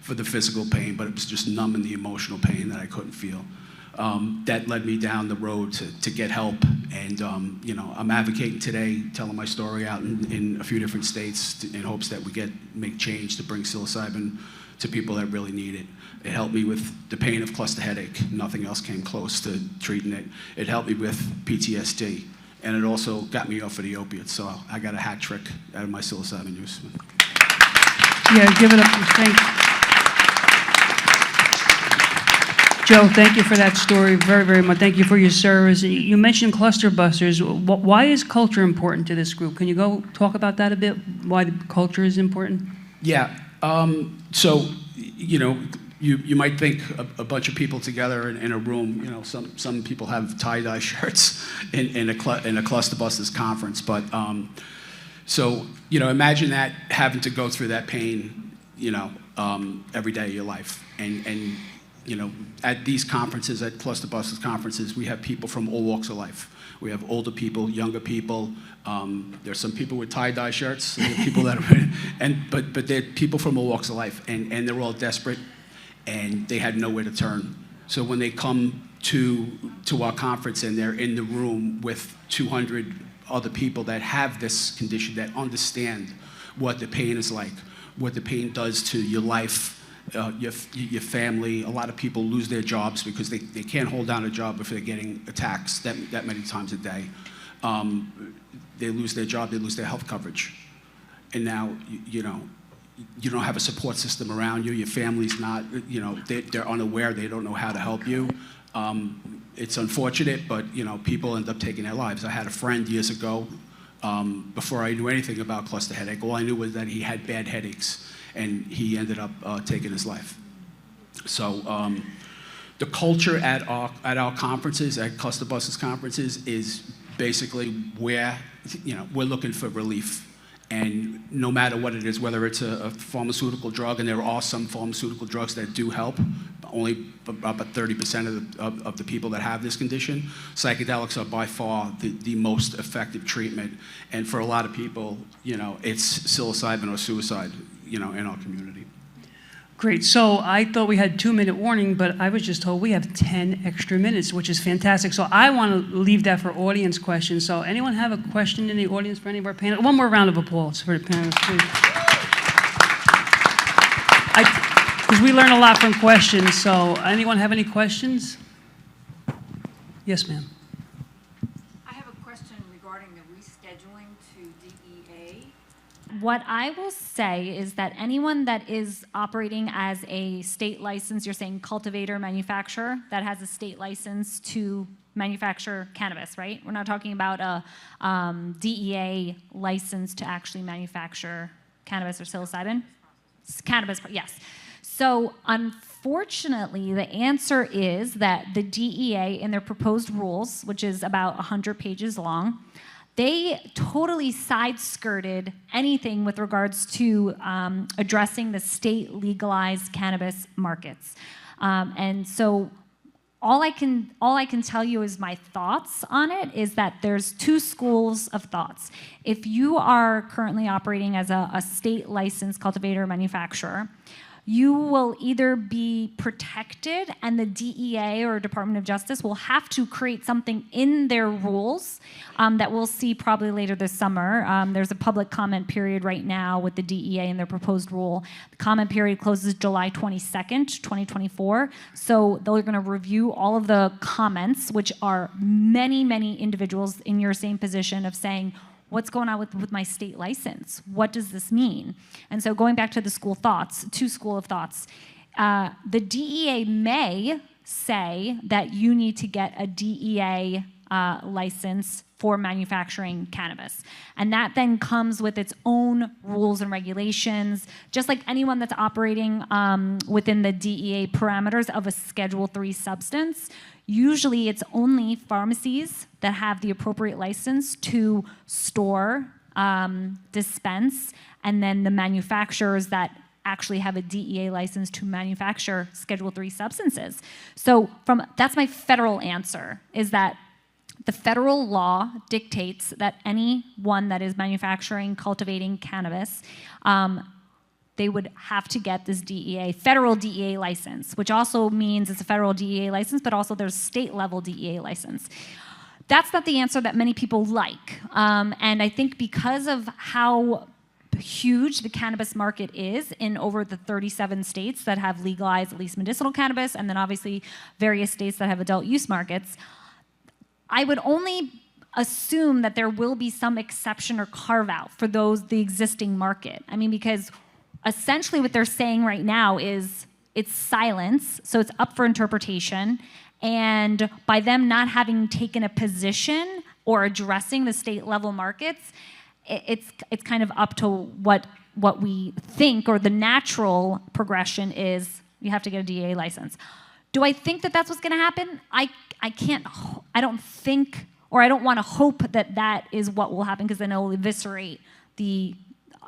for the physical pain, but it was just numbing the emotional pain that I couldn't feel. That led me down the road to get help. And I'm advocating today, telling my story out in a few different states in hopes that we make change to bring psilocybin to people that really need it. It helped me with the pain of cluster headache. Nothing else came close to treating it. It helped me with PTSD. And it also got me off of the opiates. So I got a hat trick out of my psilocybin use. Yeah, give it up. Thanks. Joe, thank you for that story very, very much. Thank you for your service. You mentioned cluster busters. Why is culture important to this group? Can you go talk about that a bit? Why the culture is important? Yeah. So, you might think a bunch of people together in a room. Some people have tie-dye shirts in a cluster busters conference, but So, imagine that, having to go through that pain, every day of your life. And at these conferences, at Cluster Busters conferences, we have people from all walks of life. We have older people, younger people. There's some people with tie-dye shirts. There are people that are, but they're people from all walks of life, and they're all desperate, and they had nowhere to turn. So when they come to our conference and they're in the room with 200 other people that have this condition, that understand what the pain is like, what the pain does to your life, your family. A lot of people lose their jobs because they can't hold down a job if they're getting attacks that many times a day. They lose their job, they lose their health coverage. And now, you don't have a support system around you. Your family's not, they're unaware, they don't know how to help you. It's unfortunate, but people end up taking their lives. I had a friend years ago, before I knew anything about cluster headache. All I knew was that he had bad headaches, and he ended up taking his life. So the culture at our conferences, at Cluster Busters conferences, is basically where we're looking for relief. And no matter what it is, whether it's a pharmaceutical drug, and there are some pharmaceutical drugs that do help, only about 30% of the people that have this condition, psychedelics are by far the most effective treatment. And for a lot of people, it's psilocybin or suicide, in our community. Great. So I thought we had 2-minute warning, but I was just told we have 10 extra minutes, which is fantastic. So I want to leave that for audience questions. So anyone have a question in the audience for any of our panelists? One more round of applause for the panelists, please. Because we learn a lot from questions. So anyone have any questions? Yes, ma'am. I have a question regarding the rescheduling to DEA. What I will say is that anyone that is operating as a state license, you're saying cultivator, manufacturer, that has a state license to manufacture cannabis, right? We're not talking about a DEA license to actually manufacture cannabis or psilocybin? Cannabis, yes. So unfortunately, the answer is that the DEA, in their proposed rules, which is about 100 pages long, they totally side-skirted anything with regards to addressing the state legalized cannabis markets. And so all I can tell you is my thoughts on it is that there's two schools of thoughts. If you are currently operating as a state licensed cultivator or manufacturer, you will either be protected, and the DEA or Department of Justice will have to create something in their rules that we'll see probably later this summer. There's a public comment period right now with the DEA and their proposed rule. The comment period closes July 22nd, 2024. So they're going to review all of the comments, which are many, many individuals in your same position of saying, what's going on with my state license? What does this mean? And so going back to the school of thoughts, the DEA may say that you need to get a DEA license for manufacturing cannabis. And that then comes with its own rules and regulations, just like anyone that's operating within the DEA parameters of a Schedule III substance. Usually it's only pharmacies that have the appropriate license to store, dispense, and then the manufacturers that actually have a DEA license to manufacture Schedule III substances. So that's my federal answer, is that the federal law dictates that anyone that is manufacturing, cultivating cannabis, they would have to get this federal DEA license, which also means it's a federal DEA license, but also there's state-level DEA license. That's not the answer that many people like. And I think because of how huge the cannabis market is in over the 37 states that have legalized at least medicinal cannabis, and then obviously various states that have adult use markets, I would only assume that there will be some exception or carve-out for the existing market. I mean, because essentially what they're saying right now is it's silence, so it's up for interpretation, and by them not having taken a position or addressing the state-level markets, it's kind of up to what we think, or the natural progression is you have to get a DEA license. Do I think that that's what's going to happen? I don't think, or I don't want to hope that that is what will happen, because then it will eviscerate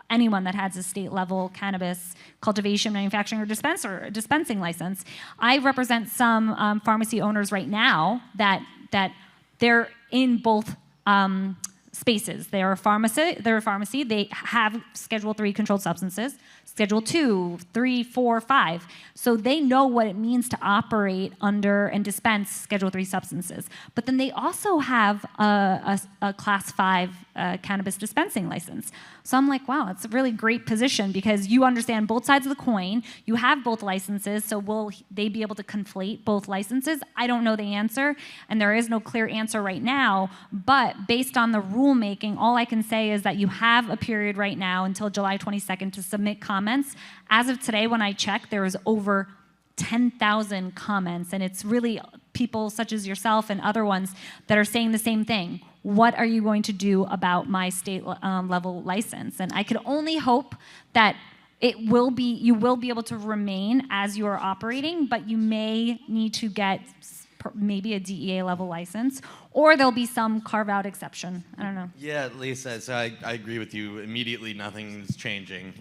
anyone that has a state-level cannabis cultivation, manufacturing, or dispensing license. I represent some pharmacy owners right now that they're in both spaces. They're a pharmacy. They have Schedule 3 controlled substances, Schedule 2, 3, 4, 5. So they know what it means to operate under and dispense Schedule 3 substances. But then they also have a Class 5 cannabis dispensing license. So I'm like, wow, it's a really great position because you understand both sides of the coin. You have both licenses, so will they be able to conflate both licenses? I don't know the answer, and there is no clear answer right now. But based on the rulemaking, all I can say is that you have a period right now until July 22nd to submit comments. As of today, when I checked, there was over 10,000 comments, and it's really people such as yourself and other ones that are saying the same thing. What are you going to do about my state level license? And I could only hope that you will be able to remain as you are operating, but you may need to get maybe a DEA level license, or there'll be some carve out exception. I don't know. Yeah, Lisa, so I agree with you. Immediately, nothing's changing.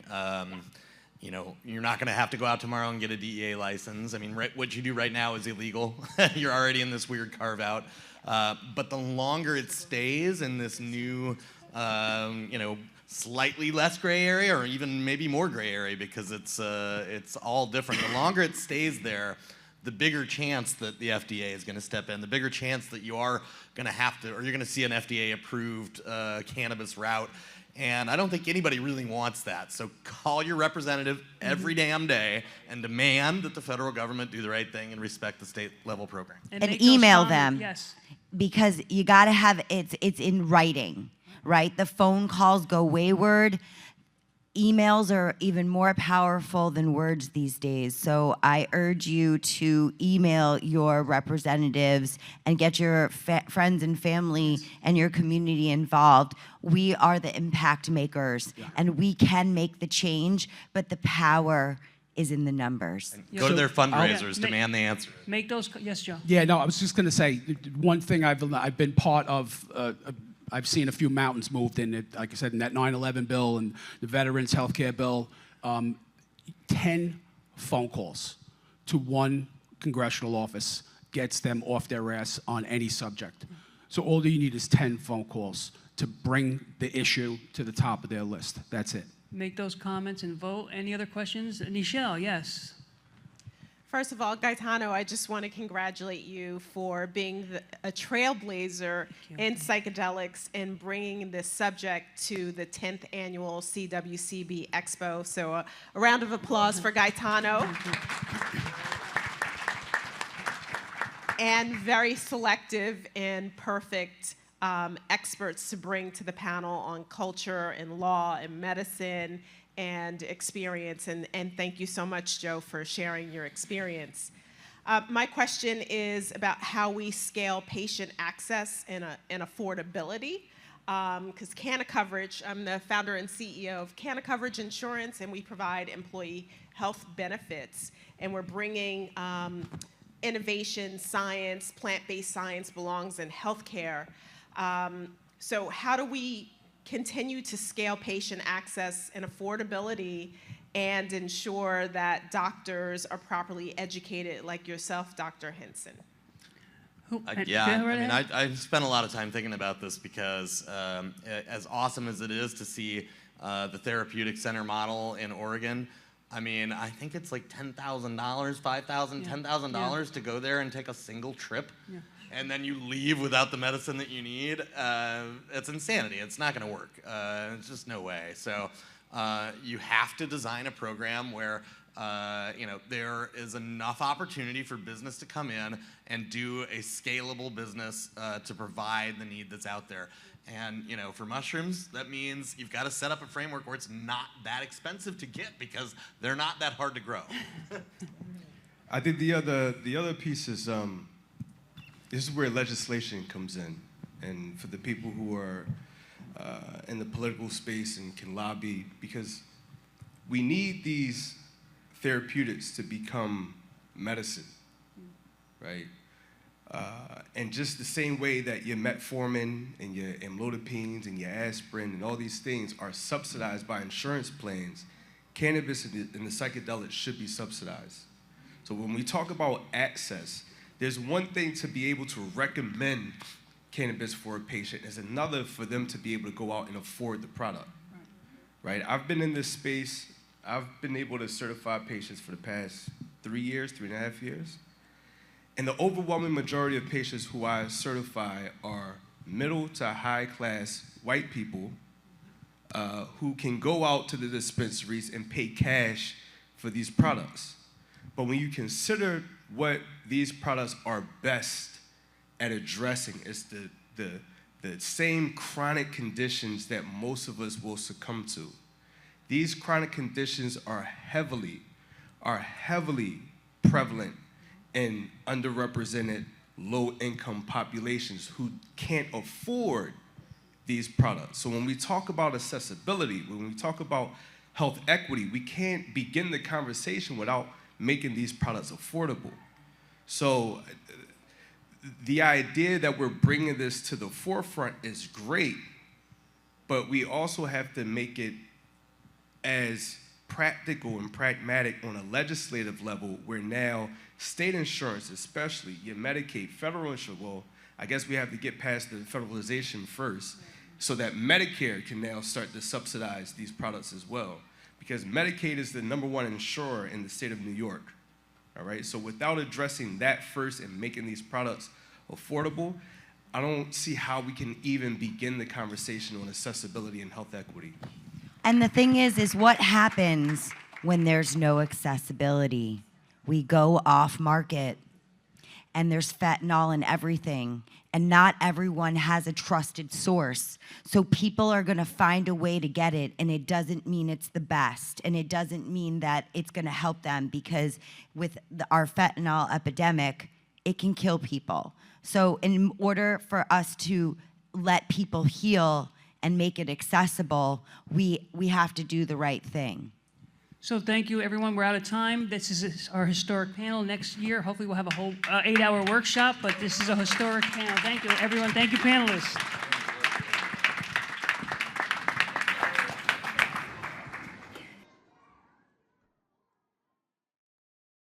You know, you're not going to have to go out tomorrow and get a DEA license. I mean, what you do right now is illegal. You're already in this weird carve out. But the longer it stays in this new, you know, slightly less gray area, or even maybe more gray area, because it's all different. The longer it stays there, the bigger chance that the FDA is going to step in, the bigger chance that you are going to have to, or you're going to see an FDA-approved cannabis route. And I don't think anybody really wants that. So call your representative every damn day and demand that the federal government do the right thing and respect the state-level program. And email them. Yes. Because you got to have it's in writing, right? The phone calls go wayward. Emails are even more powerful than words these days. So I urge you to email your representatives and get your friends and family and your community involved. We are the impact makers, and we can make the change, but the power is in the numbers. Go to their fundraisers, demand the answer. Make those, yes, Joe. Yeah, no, I was just going to say, one thing I've been part of, I've seen a few mountains moved in it, like I said, in that 9/11 bill and the Veterans Healthcare bill. 10 phone calls to one congressional office gets them off their ass on any subject. So all you need is 10 phone calls to bring the issue to the top of their list. That's it. Make those comments and vote. Any other questions? Nichelle, yes. First of all, Gaetano, I just want to congratulate you for being a trailblazer in psychedelics and bringing this subject to the 10th annual CWCB Expo. So a round of applause for Gaetano. And very selective and perfect experts to bring to the panel on culture and law and medicine and experience, and thank you so much, Joe, for sharing your experience. My question is about how we scale patient access and affordability, because Canna Coverage, I'm the founder and CEO of Canna Coverage Insurance, and we provide employee health benefits, and we're bringing innovation, science, plant-based science belongs in healthcare. So how do we continue to scale patient access and affordability and ensure that doctors are properly educated like yourself, Dr. Henson? I spent a lot of time thinking about this because as awesome as it is to see the therapeutic center model in Oregon, I mean, I think it's like $10,000, $5,000, $10,000 to go there and take a single trip. Yeah. And then you leave without the medicine that you need. It's insanity. It's not going to work. It's just no way. So you have to design a program where there is enough opportunity for business to come in and do a scalable business to provide the need that's out there. And for mushrooms, that means you've got to set up a framework where it's not that expensive to get because they're not that hard to grow. I think the other piece is. This is where legislation comes in, and for the people who are in the political space and can lobby, because we need these therapeutics to become medicine, right? And just the same way that your metformin and your amlodipines and your aspirin and all these things are subsidized by insurance plans, cannabis and the psychedelics should be subsidized. So when we talk about access, there's one thing to be able to recommend cannabis for a patient, there's another for them to be able to go out and afford the product, right? I've been in this space, I've been able to certify patients for the past 3 years, 3.5 years. And the overwhelming majority of patients who I certify are middle to high class white people who can go out to the dispensaries and pay cash for these products. But when you consider what these products are best at addressing, it's the same chronic conditions that most of us will succumb to. These chronic conditions are heavily prevalent in underrepresented low-income populations who can't afford these products. So when we talk about accessibility, when we talk about health equity, we can't begin the conversation without making these products affordable. So the idea that we're bringing this to the forefront is great, but we also have to make it as practical and pragmatic on a legislative level, where now state insurance, especially your Medicaid, federal insurance, well, I guess we have to get past the federalization first, so that Medicare can now start to subsidize these products as well. Because Medicaid is the #1 insurer in the state of New York, all right? So without addressing that first and making these products affordable, I don't see how we can even begin the conversation on accessibility and health equity. And the thing is what happens when there's no accessibility? We go off market and there's fentanyl in everything, and not everyone has a trusted source. So people are gonna find a way to get it, and it doesn't mean it's the best, and it doesn't mean that it's gonna help them, because with our fentanyl epidemic, it can kill people. So in order for us to let people heal and make it accessible, we have to do the right thing. So thank you, everyone. We're out of time. This is our historic panel. Next year, hopefully we'll have a whole 8-hour workshop, but this is a historic panel. Thank you, everyone. Thank you, panelists.